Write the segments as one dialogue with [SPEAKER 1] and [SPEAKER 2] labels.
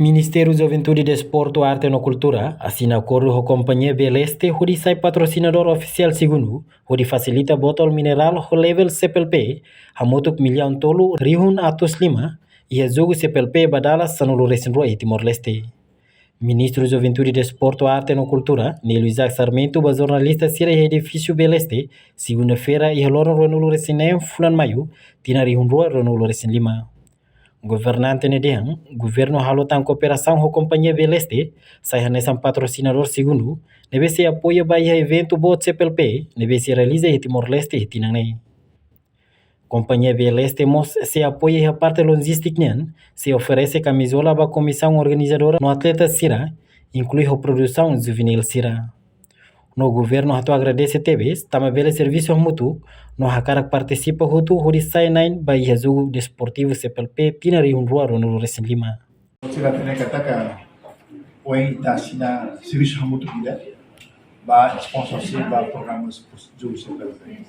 [SPEAKER 1] Ministério da Juventude, Desporto, Arte e Cultura assina acordo com a Companhia Beleste, onde sai patrocinador oficial segundo, onde facilita botol mineral o level CPLP, a moto milhão tolo Rihun Atos Lima, e a jogo CPLP badala sanulu recenro e Timor-Leste. Ministro da Juventude, Desporto, Arte e Cultura, Nelo Isaac Sarmento, o jornalista Sira Edifício Beleste, segunda-feira, e Loron Ronolo Recinem, Fulan Maio, Tina Rihun Rua Ronolo Recin Lima. Governante Nedehan, governo halotan cooperação com a Companhia Beleste, sai nessa patrocinador segundo, nebe se apoia baia evento bot CPLP, nebe se realiza em Timor-Leste e Tinanei. Companhia Beleste se apoia a parte logística, se oferece camisola para a comissão organizadora no atleta Sira, inclui a produção juvenil Sira. No governo hatu agradece TVs, também bele serviço mútuo, no hakara participa hutu huri sai nain bai jogo desportivo CPLP tinari rua no Recin Lima.
[SPEAKER 2] Sila tene kata oi tasina serviço mútuo vida, ba sponsorship ba programas jogo CPLP.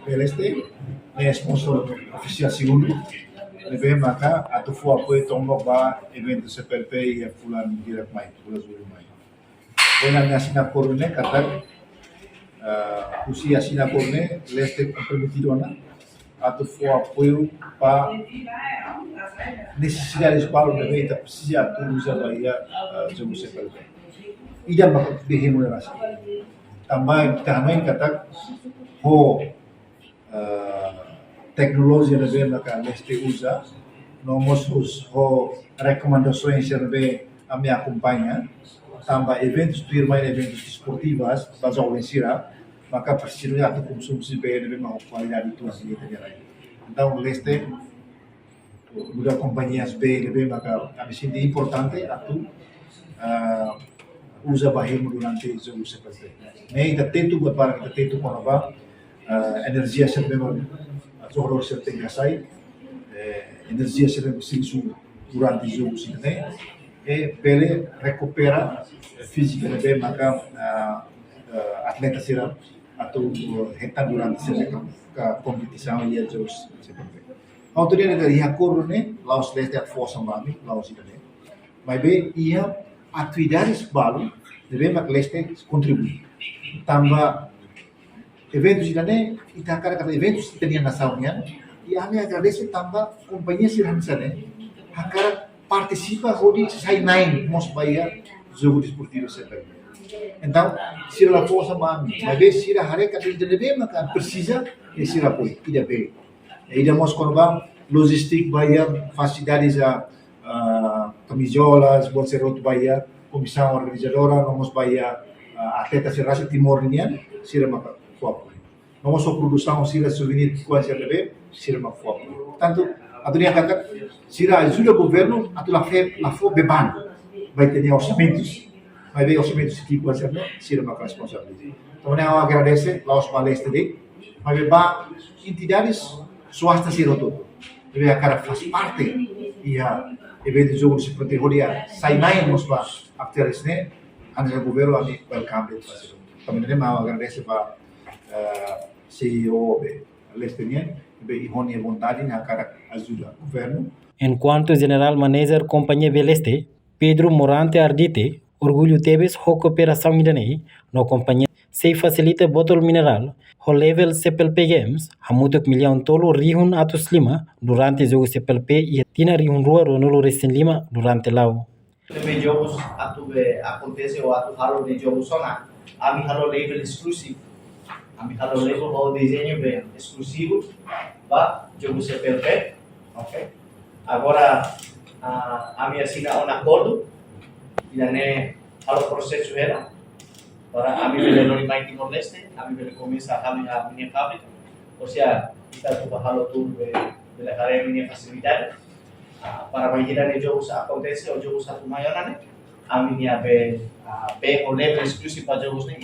[SPEAKER 2] Beleste é sponsor oficial segundo, leve maka atu fu apoio tombo ba evento CPLP e fulan direct mai, fulan zulu mai. Buena na Singapore ne kata usia Singapore ne leste comprometido na atu fu apoio para necessidades para o evento precisa tu usa bahia jogo CPLP. Ida maka de remuneração. Também kata ho tecnologia lebe maka leste usa nomos ho recomendações lebe a me acompanha. Também eventos eventos esportivos basal em Sira, maka precisa de consumo de bem uma qualidade tu assim então leste muda companhias bem maka a me sente importante atu usa bahimo durante o jogo CPLP. Nem da tento para que tento conova energia sempre zohor sempre gasai energia sempre sinsu durante o jogo CPLP. E pele recupera fisicamente maka atleta será atau reta durante a competição e a jogos CPLP. Autoria dari acordo ne laos leste at força mami laos ida ne. Mas bem ia atividades balu deve mak leste contribuir. Tamba eventos ida ne itakara kata eventos tenia nasaunyan e ame agradece tamba companhia siransa ne hakara participa hodi sai nain mos bahia jogo desportivo CPLP. Então, se ela força mami, mas vez se ela hareka de deve maka precisa e se ela apoio, ida bem. E ida mos konba logistic bahia facilidades a camisolas, bolserot bahia, comissão organizadora, nomos bahia atleta serasa Timor-Leste, se ela maka apoio. Nomos a produção se ela souvenir quase leve, se ela maka apoio. Portanto, a dunia kata sira ajuda o governo a tu la fo beban vai ter orçamentos vai ver orçamentos tipo assim sira uma responsabilidade então eu agradeço lá os palestras de vai ver entidades swasta sira todo deve a cara faz parte e a evento jogo se proteger sai nai nos va actores né antes do governo a me welcome também eu agradeço para CEO Lestenian bem a vontade na cara ajuda o governo.
[SPEAKER 1] Enquanto General Manager Companhia Beleste, Pedro Morante Ardite, orgulho teves a cooperação midanei, na companhia se facilita botol mineral, o level CPLP Games, a muito milhão tolo Rihun Atos Lima, durante o jogo CPLP e Tina Rihun Rua Ronolo Recin Lima, durante lá.
[SPEAKER 3] Também jogos acontece ou halo de jogos sona, a mi halo level exclusivo. A mi halo level o desenho bem exclusivo para jogo CPLP, ok? Agora a minha assina um acordo e daí halo processo era para a minha melhor mais Timor-Leste, a minha começa a minha fábrica, ou seja, kita tu halo tu belajar minha facilidade para bagian de jogos acontece o jogos satu mayoran a minha be o level exclusivo para jogos ni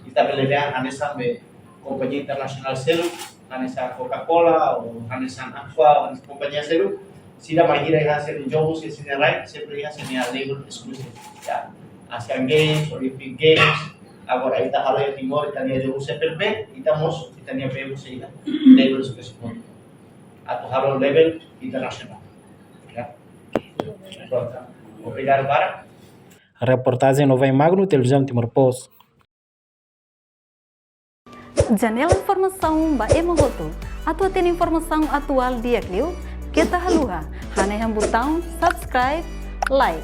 [SPEAKER 3] kita belajar anesa be companhia internacional selo anesa Coca-Cola ou anesa Aqua ou companhia selo sila bagian hasil jogos que sila right sempre hasil minha level exclusivo ya Asian Games, Olympic Games agora aí tá halal Timor Italia jogos CPLP estamos Italia vemos aí level exclusivo atau halal level internasional ya Pronto. Obrigado, para.
[SPEAKER 1] A reportagem não vem magno, televisão Timor-Post.
[SPEAKER 4] Janela Informação ba Emohoto. Atua tem informação atual dia Clio. Kita haluha. Hanehan botão subscribe, like.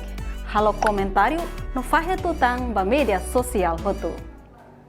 [SPEAKER 4] Halo comentário no Fahia Tutang ba media sosial Hoto.